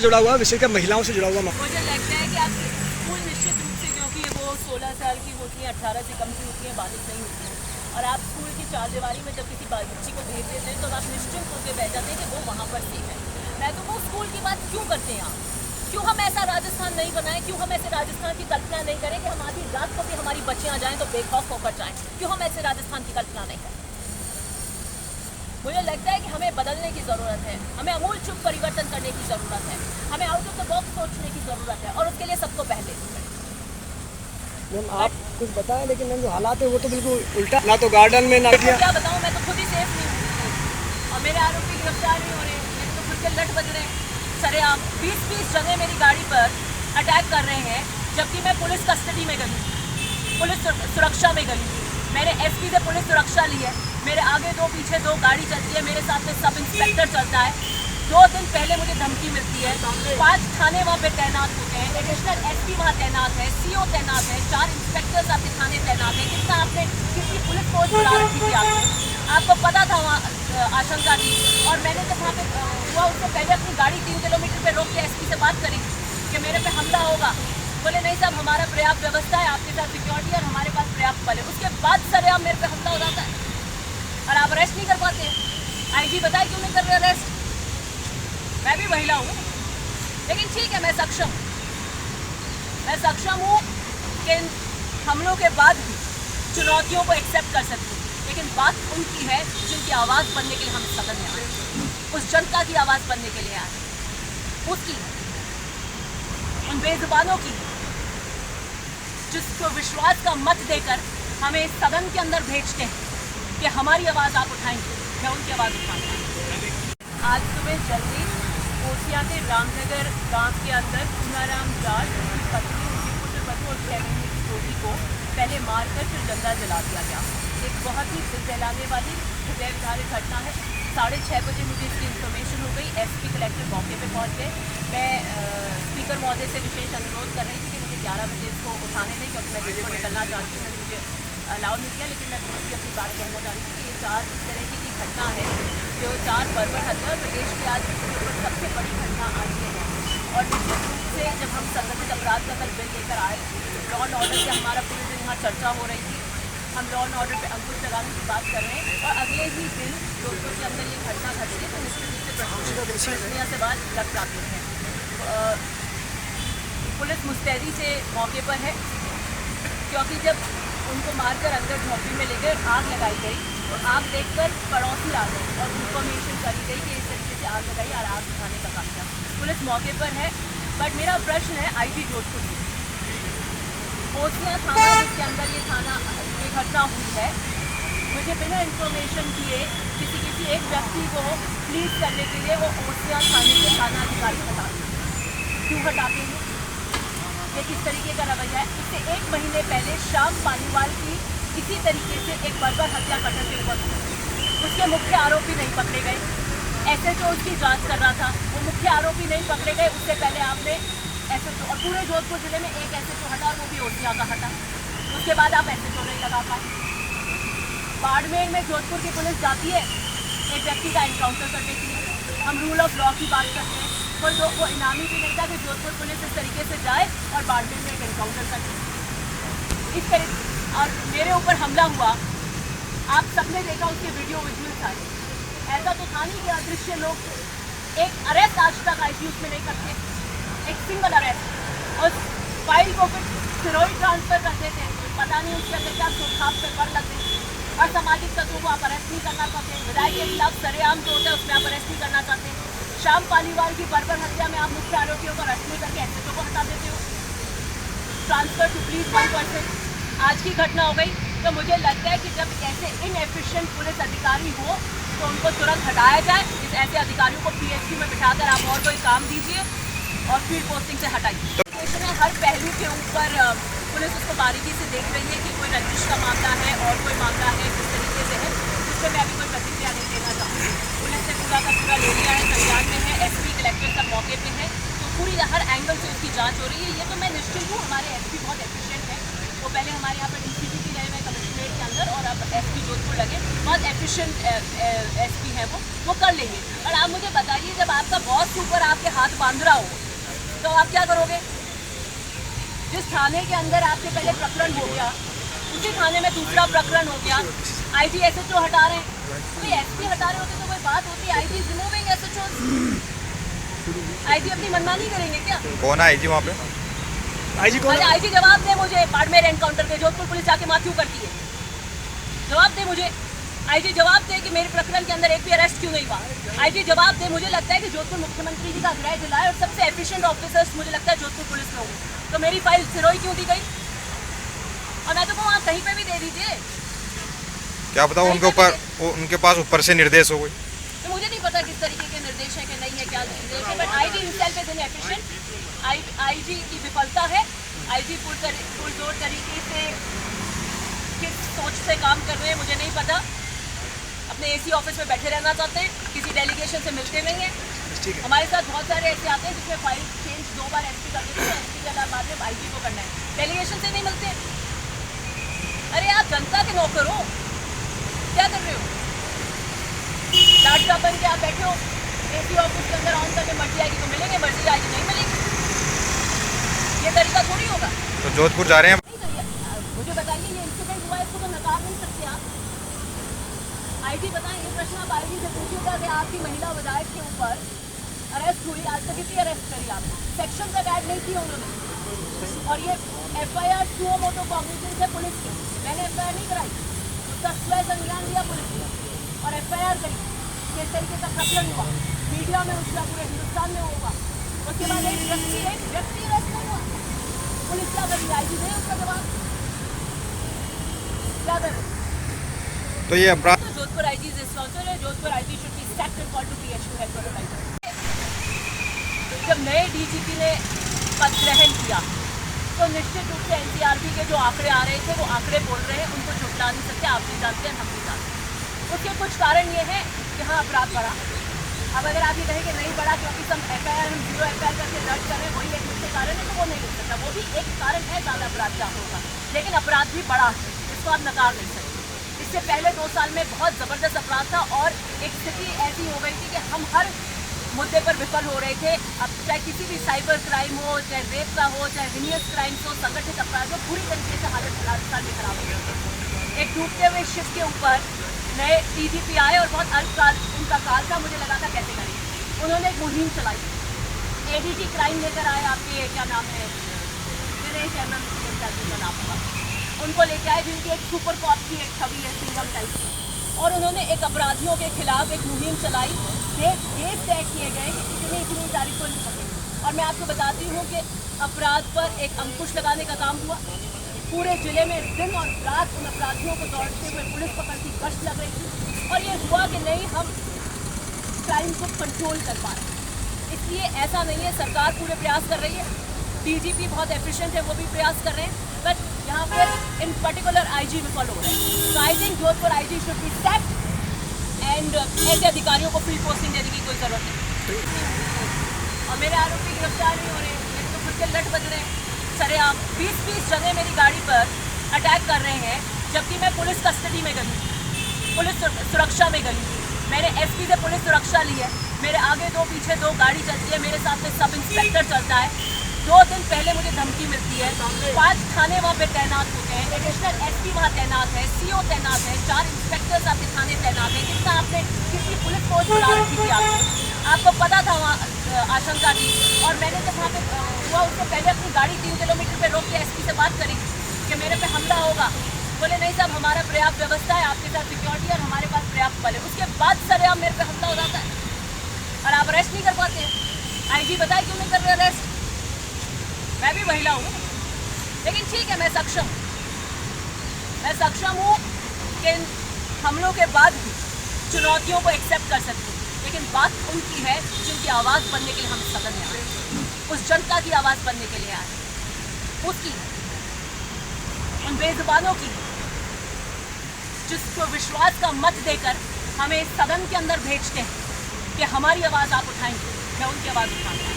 जुड़ा हुआ, विशेषकर महिलाओं से जुड़ा हुआ। मुझे लगता है कि आप स्कूल निश्चित रूप से, क्योंकि वो 16 साल की होती हैं, 18 से कम की होती हैं, बालिग नहीं होती हैं, और आप स्कूल की चारदीवारी में जब किसी बच्ची को भेज देते हैं तो आप निश्चिंत होकर बैठ जाते हैं कि वो वहाँ पर सेफ है। मैं तो वो स्कूल की बात क्यों करते हैं आप? क्यों हम ऐसा राजस्थान नहीं बनाएं? क्यों हम ऐसे राजस्थान की कल्पना नहीं करें कि हम आधी रात को भी हमारी बच्चियाँ जाएँ तो बेखौफ होकर जाएँ? क्यों हम ऐसे राजस्थान की कल्पना नहीं करें? मुझे लगता है कि हमें बदलने की ज़रूरत है, हमें अमूल चुप परिवर्तन करने की ज़रूरत है, हमें आउट ऑफ द बॉक्स सोचने की ज़रूरत है, और उसके लिए सबको पहले मैम आप कुछ बताएं, लेकिन मैम जो हालात है वो तो बिल्कुल उल्टा, ना तो गार्डन में ना क्या बताऊँ, मैं तो खुद ही सेफ नहीं हूँ और मेरे आरोपी गिरफ्तार नहीं हो रहे, मेरे तो खुद के लट बज रहे हैं सरेआम। 20-20 जगह मेरी गाड़ी पर अटैक कर रहे हैं, जबकि मैं पुलिस कस्टडी में गई, पुलिस सुरक्षा में गई, मैंने एसपी से पुलिस सुरक्षा ली है, मेरे आगे दो पीछे दो गाड़ी चलती है, मेरे साथ में सब इंस्पेक्टर चलता है। 2 दिन पहले मुझे धमकी मिलती है, 5 थाने वहाँ पे तैनात होते हैं, एडिशनल एसपी वहाँ तैनात है, सीओ तैनात है, 4 इंस्पेक्टर्स आपके थाने तैनात है। कितना आपने कितनी पुलिस फोर्स बुला रखी थी आपको पता था वहाँ आशंका थी, और मैंने जब वहाँ पे हुआ उससे पहले अपनी गाड़ी 3 किलोमीटर पे रोक के एसपी से बात करी कि मेरे पे हमला होगा। बोले नहीं साहब, हमारा पर्याप्त व्यवस्था है, आपके साथ सिक्योरिटी और हमारे पास पर्याप्त बल है। उसके बाद सरेआम मेरे पे हमला हो जाता है और आप अरेस्ट नहीं कर पाते। आईजी बताए क्यों नहीं कर रहे अरेस्ट? मैं भी महिला हूँ, लेकिन ठीक है, मैं सक्षम हूँ कि इन हमलों के बाद भी चुनौतियों को एक्सेप्ट कर सकती हूँ। लेकिन बात उनकी है जिनकी आवाज़ बनने के लिए हम सदन में आए, उस जनता की आवाज़ बनने के लिए आए, उसकी, उन बेजुबानों की, जिसको विश्वास का मत देकर हमें सदन के अंदर भेजते हैं कि हमारी आवाज़ आप उठाएंगे। मैं उनकी आवाज़ उठाऊंगा। आज सुबह जल्दी ओसिया के रामनगर गांव के अंदर पूनाराम जाट, उसकी पत्नी, उनकी पुत्र बधू और 6 महीने की बेटी को पहले मारकर फिर जिंदा जला दिया गया। एक बहुत ही दिल दहलाने वाली हृदय विदारक घटना है। 6:30 बजे मुझे इसकी इन्फॉर्मेशन हो गई। एसपी कलेक्टर मौके पे पहुंच गए। मैं स्पीकर महोदय से विशेष अनुरोध कर रही थी कि मुझे 11 बजे इसको उठाने नहीं, क्योंकि मैं गेट को निकलना चाहती हूँ, मुझे अलाउ नहीं किया। लेकिन मैं दूसरी अपनी बात कहना चाह रही थी कि ये 4 इस तरह की घटना है जो 4 बर्बर हत्या प्रदेश की आज सबसे बड़ी घटना आज ये है। और निश्चित रूप से जब हम संगठित अपराध का कल बिल लेकर आए, लॉ एंड ऑर्डर से हमारा पूरे दिन यहाँ चर्चा हो रही थी, हम लॉ एंड ऑर्डर पे अंकुश लगाने की बात कर रहे हैं, और अगले ही दिन जोधपुर के अंदर ये घटना घटती है तो निश्चित रूप से प्रश्न से बात लग जाती है। पुलिस मुस्तैदी से मौके पर है, क्योंकि जब उनको मारकर अंदर झोंपड़ी में लेकर आग लगाई गई तो आग देखकर पड़ोसी आ गए और इन्फॉर्मेशन करी गई कि इस तरीके से आग लगाई और आग बुझाने का काम किया। पुलिस मौके पर है, बट मेरा प्रश्न है आईजी जोधपुर की, ओसिया थाना जिसके अंदर ये घटना हुई है, मुझे बिना इन्फॉर्मेशन दिए किसी एक व्यक्ति को प्लीज करने के लिए वो ओसिया थाने के थाना अधिकारी हटाते हैं। क्यों हटाते हैं? ये किस तरीके का रवैया है? इससे 1 महीने पहले श्याम पालीवाल की इसी तरीके से एक बर्बर हत्या घटना के ऊपर उसके मुख्य आरोपी नहीं पकड़े गए। एसएचओ उसकी जांच कर रहा था, वो मुख्य आरोपी नहीं पकड़े गए। उससे पहले आपने एसएचओ, और पूरे जोधपुर जिले में एक एसएचओ हटा और वो भी ओसिया का हटा, उसके बाद आप एसएचओ नहीं लगा पाए। बाड़मेर में जोधपुर की पुलिस जाती है एक व्यक्ति का एनकाउंटर करने के लिए, हम रूल ऑफ लॉ की बात करते हैं, वो इनामी भी नहीं था कि जोधपुर पुलिस इस तरीके से जाए और बाड़मेर में एक एनकाउंटर करे इस तरीके। और मेरे ऊपर हमला हुआ, आप सबने देखा, उसके वीडियो विजुअल्स आए। ऐसा तो था नहीं कि अदृश्य लोग एक अरेस्ट आज तक आईसीयू में नहीं करते, एक सिंगल अरेस्ट, और फाइल को फिर स्टेरॉइड ट्रांसफर करते थे, पता नहीं उसके अंदर क्या सुरखाप पे कर लगते। असामाजिक तत्वों को आप अरेस्ट नहीं करना चाहते, विधायक के खिलाफ सरेआम जो होता है उसमें आप अरेस्ट नहीं करना चाहते। श्याम पालीवाल की बर्बर हत्या में आप मुख्य आरोपियों को अरेस्ट नहीं करके एसएचओ को हटा देते हो। Transfer to please 1%। आज की घटना हो गई, तो मुझे लगता है कि जब ऐसे इनएफिशिएंट पुलिस अधिकारी हो तो उनको तुरंत हटाया जाए। इस ऐसे अधिकारियों को पीएचसी में बिठाकर आप और कोई काम दीजिए और फील्ड पोस्टिंग से हटाइए। हर पहलू के ऊपर पुलिस उसको बारीकी से देख रही है कि कोई रंजिश का मामला है और कोई मामला है किस तरीके से है, जिससे मैं अभी कोई प्रतिक्रिया नहीं देना चाहूँगी। पुलिस ने पूरा का पूरा ले लिया है, संज्ञान में है, एसपी कलेक्टर सब मौके पे है, तो पूरी हर एंगल से उसकी जांच हो रही है। ये तो मैं निश्चित हूँ, हमारे एसपी बहुत एफिशिएंट है, वो पहले हमारे यहाँ पर डीसीपी भी रहे हुए, कमिश्नर मिनट के अंदर और अब एसपी जोधपुर लगे, बहुत एफिशिएंट एसपी हैं वो कर लेंगे। और आप मुझे बताइए, जब आपका बॉस ऊपर आपके हाथ बांध रहा हो तो आप क्या करोगे? जिस थाने के अंदर आपके पहले प्रकरण हो गया, उसी थाने में दूसरा प्रकरण हो गया, आईजी एसएचओ हटा रहे हैं, कोई एसपी हटा रहे होते तो कोई बात होती? आईजी रिमूविंग एसएचओ, आईजी अपनी मनमानी करेंगे क्या? कौन है आईजी वहाँ पे? आईजी कौन? अच्छा, आईजी जवाब दे मुझे, बाड़मेर एनकाउंटर पे जोधपुर पुलिस जाके मार क्यों करती है? जवाब दे मुझे। आईजी जवाब दे कि मेरे प्रकरण के अंदर एक भी अरेस्ट क्यों नहीं हुआ? आईजी जवाब दे। मुझे लगता है कि जोधपुर मुख्यमंत्री जी का गृह जिला है और सबसे एफिशिएंट ऑफिसर्स मुझे लगता है जोधपुर पुलिस में होंगे, तो मेरी फाइल सिरोही क्यों दी गई? और मैं तो कहूँ आप कहीं पे भी दे दीजिए, क्या बताओ उनके ऊपर, उनके पास ऊपर से निर्देश हो गए? तो मुझे नहीं पता किस तरीके के निर्देश है कि नहीं है, क्या निर्देश है, but IG himself is inefficient. IG की विफलता है। आईजी पुरजोर तरीके से किस सोच से काम कर रहे हैं मुझे नहीं पता। अपने एसी ऑफिस में बैठे रहना चाहते हैं, किसी डेलीगेशन से मिलते नहीं हैं। हमारे साथ बहुत सारे ऐसे आते हैं जिसमें फाइल चेंज 2 बार एसपी कर देते हैं, एसपी के अलावा बाद में आईजी को करना है, डेलीगेशन से नहीं मिलते। अरे आप जनता के नौकर हो, क्या कर रहे हो? लाडका बन के आप बैठे हो एसी ऑफिस के अंदर, ऑन करके मर्जी आएगी तो मिलेंगे, मर्जी आएगी नहीं मिलेंगे, ये तरीका थोड़ी होगा। तो जोधपुर जा रहे हैं? नहीं तो मुझे बताइए, ये इंसिडेंट हुआ है, इसको तो नकार नहीं सकते आप। आईजी बताएं, ये प्रश्न आप आईजी से पूछिएगा कि आपकी महिला विधायक के ऊपर अरेस्ट हुई, आज तक कितनी अरेस्ट करी आपने? सेक्शन तक ऐड नहीं किया उन्होंने, और ये एफआईआर सुओ मोटो कॉग्निजेंस है पुलिस की। मैंने एफआईआर नहीं कराई, उसका स्वयं संज्ञान लिया पुलिस ने और एफआईआर करी। किस तरीके का प्रकरण हुआ, मीडिया में उसका पूरे हिंदुस्तान में होगा। उसके बाद एक व्यक्ति अरेस्ट नहीं हुआ, पुलिस क्या करी? आईजी नहीं उसका जवाब, क्या करे? तो ये अपराध तो जोधपुर आईजी इज रिस्पांसिबल है। Jodhpur IG should be sacked and called to PHQ headquarter. जब नए डीजीपी ने पद ग्रहण किया तो निश्चित रूप से एनसीआरबी के जो आंकड़े आ रहे थे वो आंकड़े बोल रहे हैं, उनको झुठला नहीं सकते, आप भी जानते हैं, हम भी जानते हैं। उसके कुछ कारण ये है कि हाँ अपराध बढ़ा। अब अगर आप ये कहें कि नहीं बढ़ा क्योंकि सब एफआईआर हम 0 एफआईआर करके दर्ज कर रहे हैं, वही एक मुख्य कारण है, तो वो नहीं हो सकता, वो भी एक कारण है ज़्यादा अपराध का होगा, लेकिन अपराध भी बढ़ा है, इसको आप नकार नहीं सकते। इससे पहले 2 साल में बहुत ज़बरदस्त अपराध था और एक स्थिति ऐसी हो गई थी कि हम हर मुद्दे पर विफल हो रहे थे। अब चाहे किसी भी साइबर क्राइम हो, चाहे रेप का हो, चाहे हिनियस क्राइम्स हो, संगठित अपराध हो, पूरी तरीके से हालत राजस्थान में खराब हो गई। एक डूबते हुए शिप के ऊपर नए डीजीपी आए और बहुत अल्पकाल उनका काल था, मुझे लगा था कैसे करेंगे। उन्होंने एक मुहिम चलाई, एडीजी क्राइम लेकर आए, आपके क्या नाम है, दिनेश एमएम का नाम होगा, उनको लेके आए, जिनकी एक सुपर कॉप की एक छवि है सिंगम टाइप की, और उन्होंने एक अपराधियों के खिलाफ एक मुहिम चलाई। केस तय किए गए कि इतनी तारीख को नहीं पकड़ेंगे, और मैं आपको बताती हूँ कि अपराध पर एक अंकुश लगाने का काम हुआ। पूरे जिले में दिन और रात उन अपराधियों को दौड़ते हुए पुलिस पकड़ती गश्त लग रही थी, और ये हुआ कि नहीं हम क्राइम को कंट्रोल कर पा रहे हैं। इसलिए ऐसा नहीं है, सरकार पूरे प्रयास कर रही है, डीजीपी बहुत एफिशिएंट है, वो भी प्रयास कर रहे हैं, बट यहाँ पर इन पर्टिकुलर आईजी विफल हो रहे हैं। तो I think Jodhpur IG should be sacked and ऐसे अधिकारियों को फ्री पोस्टिंग देने की कोई ज़रूरत नहीं। और मेरे आरोपी गिरफ्तार नहीं हो रहे, मेरे तो खुद के लट बज रहे हैं सरेआम। 20-20 जगह मेरी गाड़ी पर अटैक कर रहे हैं, जबकि मैं पुलिस कस्टडी में गई, पुलिस सुरक्षा में गई। मैंने एसपी से पुलिस सुरक्षा ली है, मेरे आगे 2 पीछे 2 गाड़ी चलती है, मेरे साथ में सब इंस्पेक्टर चलता है। 2 दिन पहले मुझे धमकी मिलती है, 5 थाने वहाँ पे तैनात होते हैं, एडिशनल एसपी वहाँ तैनात है, सीओ तैनात है, 4 इंस्पेक्टर्स आपके थाने तैनात हैं। कितना आपने कितनी पुलिस फोर्स बुला रखी थी आपको पता था वहाँ आशंका थी। और मैंने जब वहाँ पे हुआ उससे पहले अपनी गाड़ी 3 किलोमीटर पे रोक के एसपी से बात करी कि मेरे पे हमला होगा। बोले नहीं साहब, हमारा पर्याप्त व्यवस्था है, आपके साथ सिक्योरिटी और हमारे पास पर्याप्त बल है। उसके बाद सरेआम मेरे पे हमला हो जाता है और आप अरेस्ट नहीं कर पाते हैं। आईजी बताए क्यों नहीं कर रहे अरेस्ट? मैं भी महिला हूँ, लेकिन ठीक है, मैं सक्षम हूँ कि इन हमलों के बाद भी चुनौतियों को एक्सेप्ट कर सकती हूँ। लेकिन बात उनकी है जिनकी आवाज़ बनने के लिए हम सदन में आए, उस जनता की आवाज़ बनने के लिए आए, उसकी, उन बेजुबानों की, जिसको विश्वास का मत देकर हमें सदन के अंदर भेजते हैं कि हमारी आवाज़ आप उठाएंगे। मैं उनकी आवाज़ उठाऊंगा।